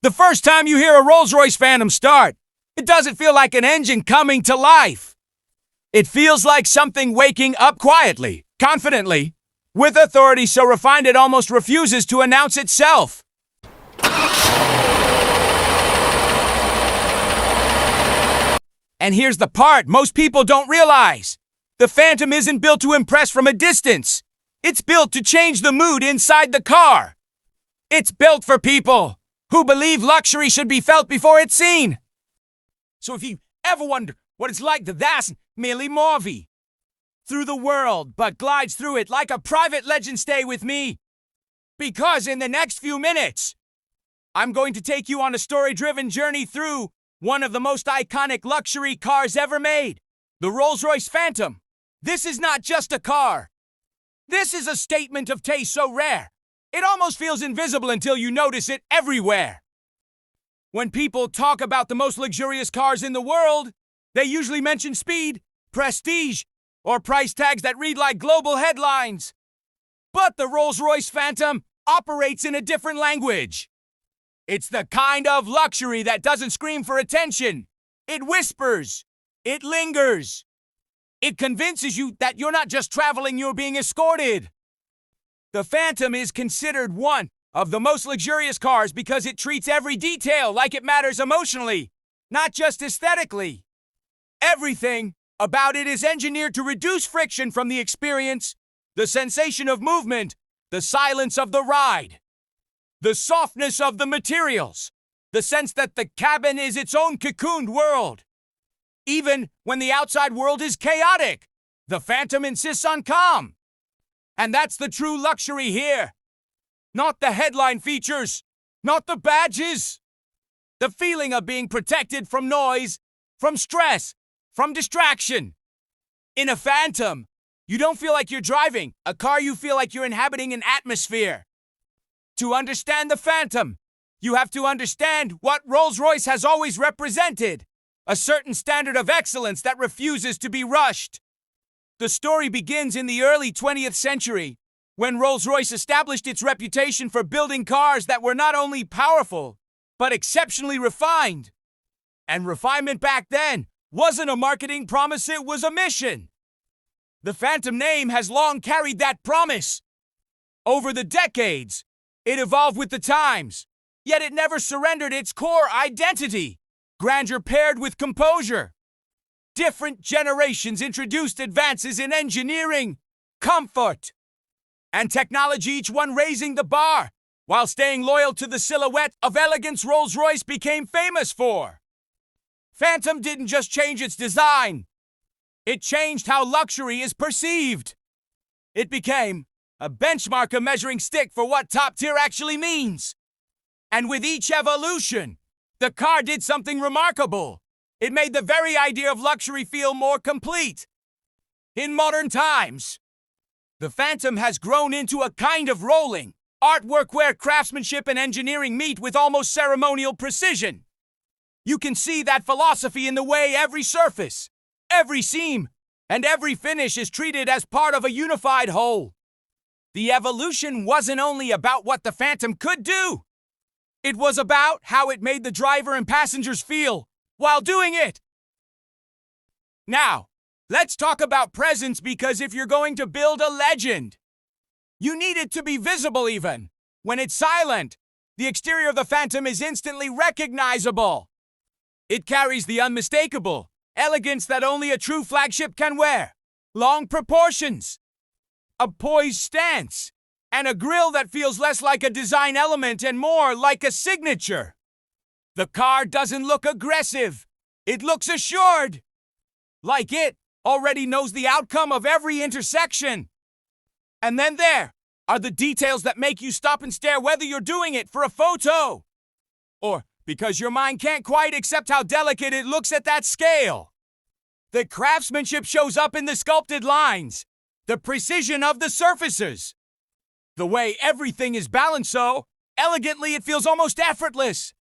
The first time you hear a Rolls-Royce Phantom start, it doesn't feel like an engine coming to life. It feels like something waking up quietly, confidently, with authority so refined it almost refuses to announce itself. And here's the part most people don't realize. The Phantom isn't built to impress from a distance. It's built to change the mood inside the car. It's built for people who believe luxury should be felt before it's seen. So if you ever wonder what it's like to that's merely Morvy through the world, but glides through it like a private legend, stay with me. Because in the next few minutes, I'm going to take you on a story-driven journey through one of the most iconic luxury cars ever made, the Rolls-Royce Phantom. This is not just a car. This is a statement of taste so rare, it almost feels invisible until you notice it everywhere. When people talk about the most luxurious cars in the world, they usually mention speed, prestige, or price tags that read like global headlines. But the Rolls-Royce Phantom operates in a different language. It's the kind of luxury that doesn't scream for attention. It whispers. It lingers. It convinces you that you're not just traveling, you're being escorted. The Phantom is considered one of the most luxurious cars because it treats every detail like it matters emotionally, not just aesthetically. Everything about it is engineered to reduce friction from the experience, the sensation of movement, the silence of the ride, the softness of the materials, the sense that the cabin is its own cocooned world. Even when the outside world is chaotic, the Phantom insists on calm. And that's the true luxury here. Not the headline features, not the badges. The feeling of being protected from noise, from stress, from distraction. In a Phantom, you don't feel like you're driving a car, you feel like you're inhabiting an atmosphere. To understand the Phantom, you have to understand what Rolls-Royce has always represented, a certain standard of excellence that refuses to be rushed. The story begins in the early 20th century, when Rolls-Royce established its reputation for building cars that were not only powerful, but exceptionally refined. And refinement back then wasn't a marketing promise, it was a mission. The Phantom name has long carried that promise. Over the decades, it evolved with the times, yet it never surrendered its core identity, grandeur paired with composure. Different generations introduced advances in engineering, comfort, and technology, each one raising the bar, while staying loyal to the silhouette of elegance Rolls-Royce became famous for. Phantom didn't just change its design, it changed how luxury is perceived. It became a benchmark, a measuring stick for what top tier actually means. And with each evolution, the car did something remarkable. It made the very idea of luxury feel more complete. In modern times, the Phantom has grown into a kind of rolling artwork where craftsmanship and engineering meet with almost ceremonial precision. You can see that philosophy in the way every surface, every seam, and every finish is treated as part of a unified whole. The evolution wasn't only about what the Phantom could do. It was about how it made the driver and passengers feel while doing it. Now, let's talk about presence, because if you're going to build a legend, you need it to be visible even. When it's silent, the exterior of the Phantom is instantly recognizable. It carries the unmistakable elegance that only a true flagship can wear. Long proportions, a poised stance, and a grille that feels less like a design element and more like a signature. The car doesn't look aggressive. It looks assured. Like it already knows the outcome of every intersection. And then there are the details that make you stop and stare, whether you're doing it for a photo or because your mind can't quite accept how delicate it looks at that scale. The craftsmanship shows up in the sculpted lines, the precision of the surfaces, the way everything is balanced so elegantly it feels almost effortless.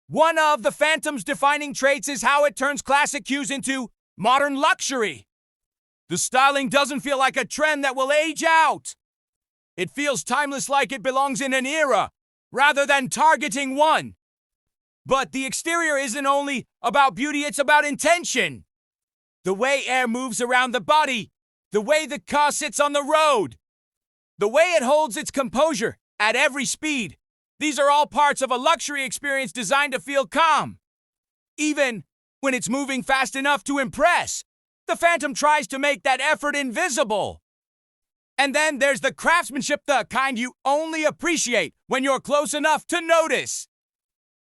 One of the Phantom's defining traits is how it turns classic cues into modern luxury. The styling doesn't feel like a trend that will age out. It feels timeless, like it belongs in an era rather than targeting one. But the exterior isn't only about beauty, it's about intention. The way air moves around the body, the way the car sits on the road, the way it holds its composure at every speed. These are all parts of a luxury experience designed to feel calm. Even when it's moving fast enough to impress, the Phantom tries to make that effort invisible. And then there's the craftsmanship, the kind you only appreciate when you're close enough to notice.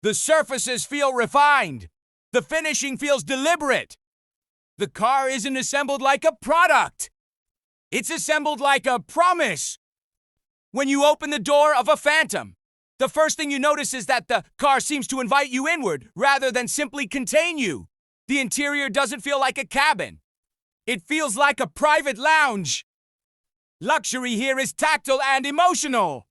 The surfaces feel refined. The finishing feels deliberate. The car isn't assembled like a product. It's assembled like a promise. When you open the door of a Phantom, the first thing you notice is that the car seems to invite you inward rather than simply contain you. The interior doesn't feel like a cabin. It feels like a private lounge. Luxury here is tactile and emotional.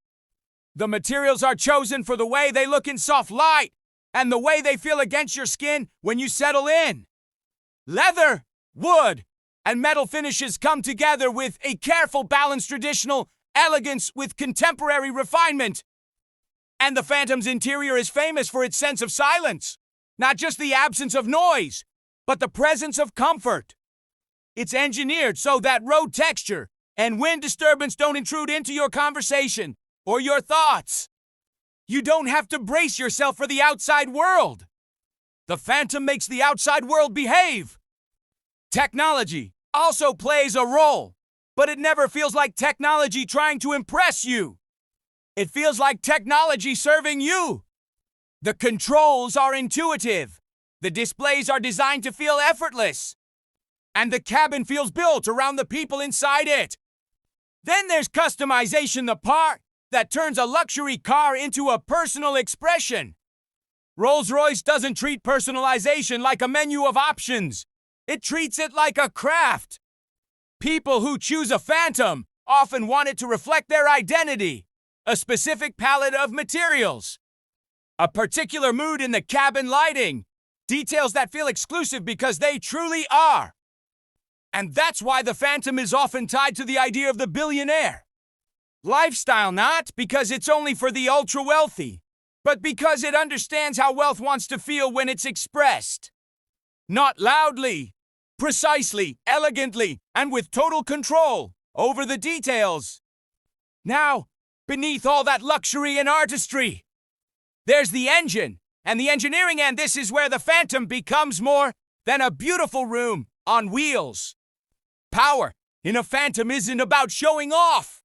The materials are chosen for the way they look in soft light and the way they feel against your skin when you settle in. Leather, wood, and metal finishes come together with a careful, balanced traditional elegance with contemporary refinement. And the Phantom's interior is famous for its sense of silence. Not just the absence of noise, but the presence of comfort. It's engineered so that road texture and wind disturbance don't intrude into your conversation or your thoughts. You don't have to brace yourself for the outside world. The Phantom makes the outside world behave. Technology also plays a role, but it never feels like technology trying to impress you. It feels like technology serving you. The controls are intuitive. The displays are designed to feel effortless. And the cabin feels built around the people inside it. Then there's customization, the part that turns a luxury car into a personal expression. Rolls-Royce doesn't treat personalization like a menu of options. It treats it like a craft. People who choose a Phantom often want it to reflect their identity, a specific palette of materials, a particular mood in the cabin lighting, details that feel exclusive because they truly are. And that's why the Phantom is often tied to the idea of the billionaire. Lifestyle, not because it's only for the ultra-wealthy, but because it understands how wealth wants to feel when it's expressed. Not loudly, precisely, elegantly, and with total control over the details. Now, beneath all that luxury and artistry, there's the engine and the engineering, and this is where the Phantom becomes more than a beautiful room on wheels. Power in a Phantom isn't about showing off.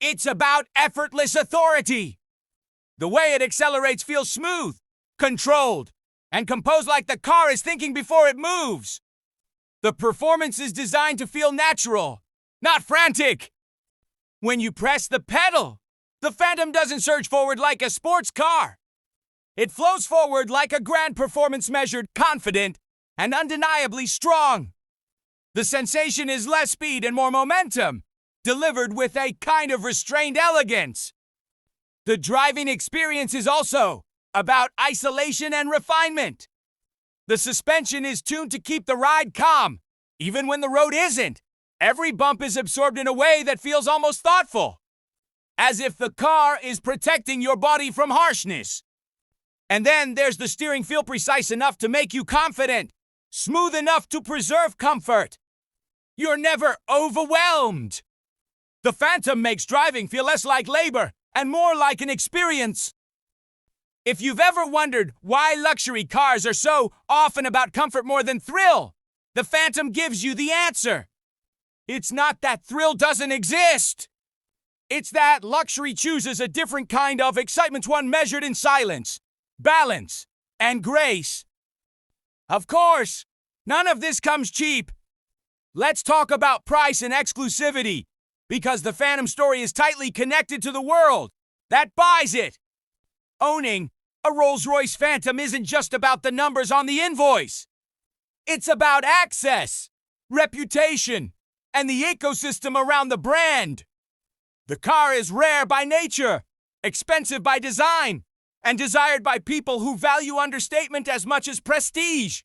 It's about effortless authority. The way it accelerates feels smooth, controlled, and composed, like the car is thinking before it moves. The performance is designed to feel natural, not frantic. When you press the pedal, the Phantom doesn't surge forward like a sports car. It flows forward like a grand performance, measured, confident, and undeniably strong. The sensation is less speed and more momentum, delivered with a kind of restrained elegance. The driving experience is also about isolation and refinement. The suspension is tuned to keep the ride calm, even when the road isn't. Every bump is absorbed in a way that feels almost thoughtful, as if the car is protecting your body from harshness. And then there's the steering, feel precise enough to make you confident, smooth enough to preserve comfort. You're never overwhelmed. The Phantom makes driving feel less like labor and more like an experience. If you've ever wondered why luxury cars are so often about comfort more than thrill, the Phantom gives you the answer. It's not that thrill doesn't exist. It's that luxury chooses a different kind of excitement, one measured in silence, balance, and grace. Of course, none of this comes cheap. Let's talk about price and exclusivity, because the Phantom story is tightly connected to the world that buys it. Owning a Rolls-Royce Phantom isn't just about the numbers on the invoice. It's about access, reputation, and the ecosystem around the brand. The car is rare by nature, expensive by design, and desired by people who value understatement as much as prestige.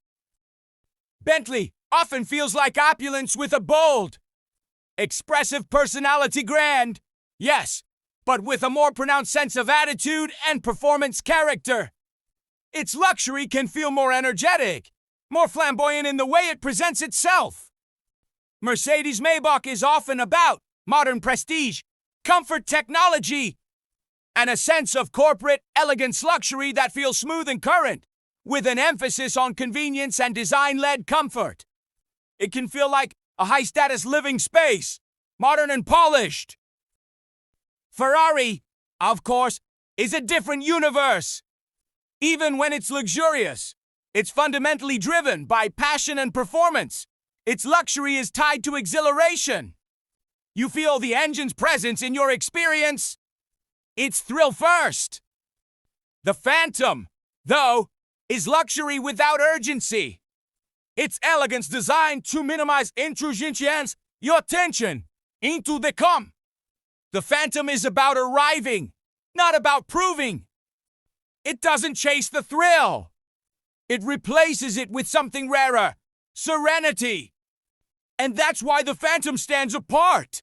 Bentley often feels like opulence with a bold, expressive personality, grand, yes, but with a more pronounced sense of attitude and performance character. Its luxury can feel more energetic, more flamboyant in the way it presents itself. Mercedes-Maybach is often about modern prestige, comfort technology, and a sense of corporate elegance luxury that feels smooth and current, with an emphasis on convenience and design-led comfort. It can feel like a high-status living space, modern and polished. Ferrari, of course, is a different universe. Even when it's luxurious, it's fundamentally driven by passion and performance. Its luxury is tied to exhilaration. You feel the engine's presence in your experience. It's thrill first. The Phantom, though, is luxury without urgency. Its elegance designed to minimize intrusion, your attention into the come. The Phantom is about arriving, not about proving. It doesn't chase the thrill. It replaces it with something rarer, serenity. And that's why the Phantom stands apart.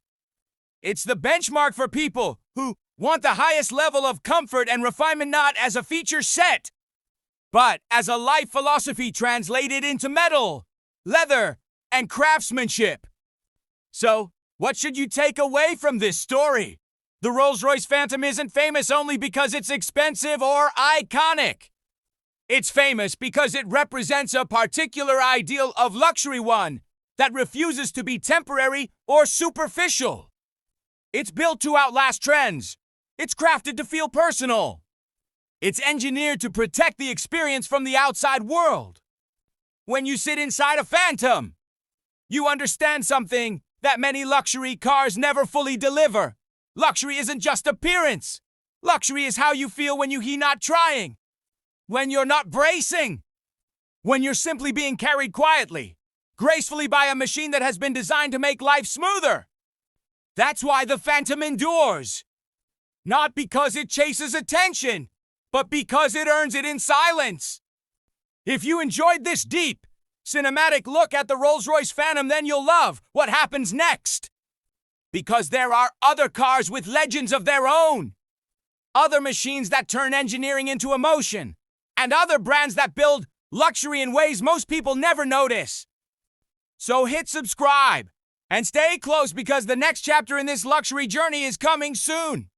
It's the benchmark for people who want the highest level of comfort and refinement, not as a feature set, but as a life philosophy translated into metal, leather, and craftsmanship. So, what should you take away from this story? The Rolls-Royce Phantom isn't famous only because it's expensive or iconic. It's famous because it represents a particular ideal of luxury, one that refuses to be temporary or superficial. It's built to outlast trends. It's crafted to feel personal. It's engineered to protect the experience from the outside world. When you sit inside a Phantom, you understand something that many luxury cars never fully deliver. Luxury isn't just appearance. Luxury is how you feel when you're not trying, when you're not bracing, when you're simply being carried quietly, gracefully by a machine that has been designed to make life smoother. That's why the Phantom endures. Not because it chases attention, but because it earns it in silence. If you enjoyed this deep, cinematic look at the Rolls-Royce Phantom, then you'll love what happens next. Because there are other cars with legends of their own. Other machines that turn engineering into emotion. And other brands that build luxury in ways most people never notice. So hit subscribe and stay close, because the next chapter in this luxury journey is coming soon.